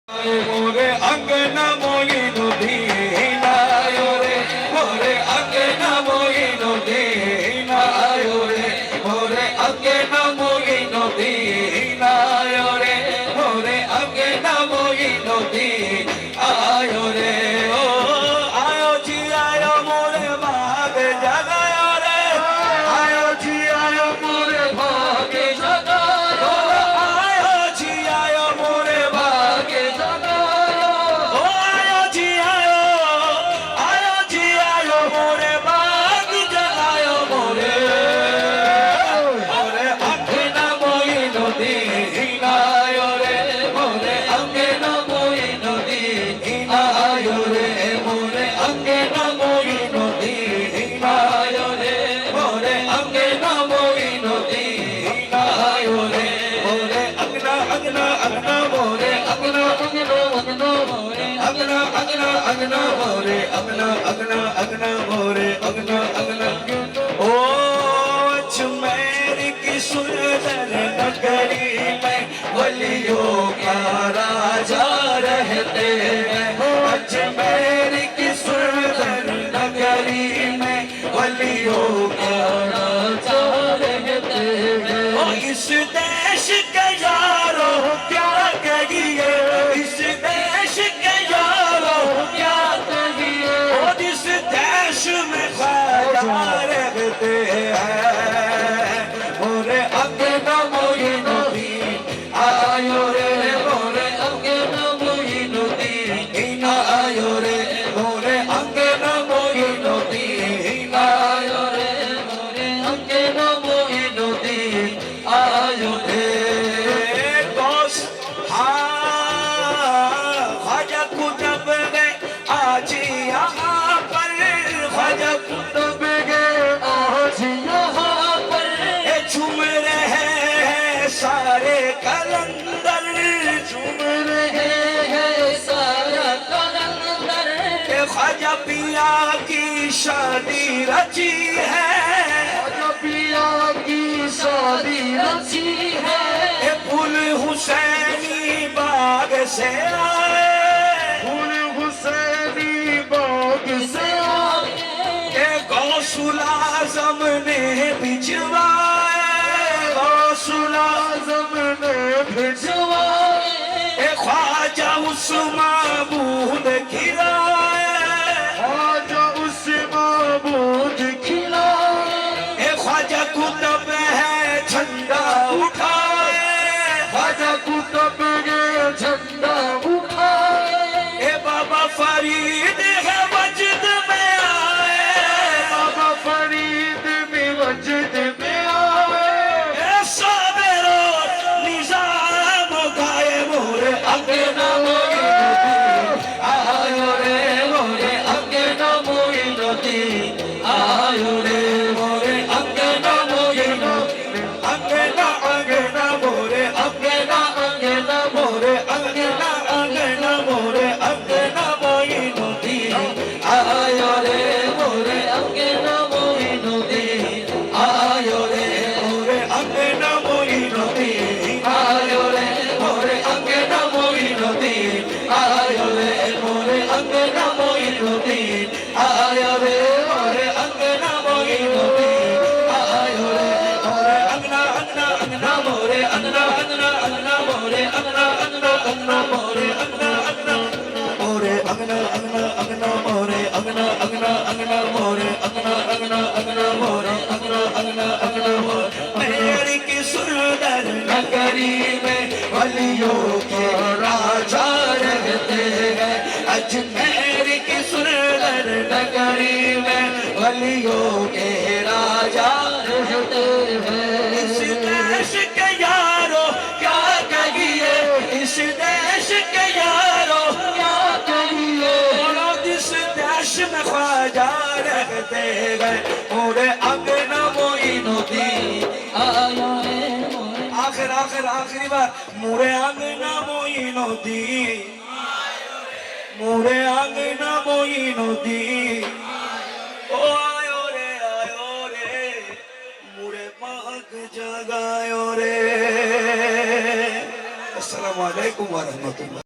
मोरे अंगना मोइनुद्दीन आयो रे मोरे अंगना मोइनुद्दीन आयो रे मोरे अंगना मोइनुद्दीन आयो रे मोरे अंगना मोइनुद्दीन आयो रे ओ आयो जी आयो मोरे भाग जगायो रे आयो जी आयो मोरे भाग जगायो आयो जी आयो मोरे भाग जगायो ओ आयो जी आयो मोरे भाग जगायो मोरे मोरे अंगना मोइनुद्दीन आयो रे मोरे अंगना मोइनुद्दीन आयो रे मोरे अंगना मोइनुद्दीन आयो रे मोरे अंगना मोइनुद्दीन आयो रे मोरे अंगना अंगना अंगना मोरे अंगना अंगना अंगना मोरे अंगना अंगना अंगना मोरे अंगना अंगना अंगना मोरे अंगना अंगना ओ अजमेर की सुंदर नगरी में वलियों का राजा रहते हैं अजमेर की सुंदर नगरी में वलियों का राजा रहते हैं ओ इस देश के यारों क्या कहिए इस देश के यारों क्या कहिए और इस देश में ख्वाजा रहते हैं मोरे अंगना मोइनुद्दीन आयो रे मोरे अंगना मोइनुद्दीन आयो रे मोरे अंगना मोइनुद्दीन आयो रे मोरे अंगना मोइनुद्दीन आयो रे दोस्त ख्वाजा कुतुब गए आज यहाँ पर ख्वाजा कुतुब गए आज यहाँ पर झूम रहे हैं सारे कलंदर झूम रहे हैं सारा कलंदर ख्वाजा पिया की शादी रची है ख्वाजा पिया की शादी रची है फूल हुसैनी बाग से आए फूल हुसैनी बाग से आए गौसुल आज़म ने भिजवाए गौसुल आज़म ने भिजवाए ख्वाजा उस माबूद खिलाए ख्वाजा उस माबूद खिलाए ख्वाजा कुतुब है झंडा उठाए ख्वाजा कुतुब ने झंडा उठाए बाबा फरीद है वजद में आए बाबा फरीद में वजद में आए साबरो निजाम गाए मोरे अंगना मोइनुद्दीन आयो रे मोरे अंगना मोइनुद्दीन आयो रे मोरे अंगना मोइनुद्दीन अंगना अंगना मोरे अंगना अंगना मोरे अंगना अंगना मोरे अंगना मोइनुद्दीन आयो रे मोरे अंगना मोइनुद्दीन आयो रे मोरे अंगना मोइनुद्दीन आयो रे मोरे अंगना मोइनुद्दीन आयो रे मोरे अंगना मोइनुद्दीन आयो रे मोरे अंगना मोइनुद्दीन आयो रे मोरे अंगना अंगना अंगना मोरे अंगना अंगना अंगना मोरे अंगना अंगना अंगना मोरे अंगना अंगना मोरे अंगना अंगना अंगना मोरे अंगना अंगना अंगना मोरे अंगना अंगना अंगना मोरे अंगना अंगना अंगना मोरे मेरी की सुंदर नगरी में वलियों के राजा रहते हैं अजमेर की सुंदर नगरी में वलियों के राजा रहते हैं इस देश के यारों क्या कहिए इस देश के यारों क्या कहिए इस देश में ख्वाजा रहते हैं मोरे अंगना मोइनुद्दीन आयो रे आखिरी बार मोरे अंगना मोइनुद्दीन मोरे अंगना मोइनुद्दीन ओ आयो रे मोरे भाग जगायो रे अस्सलामु अलैकुम व रहमतुल्लाह।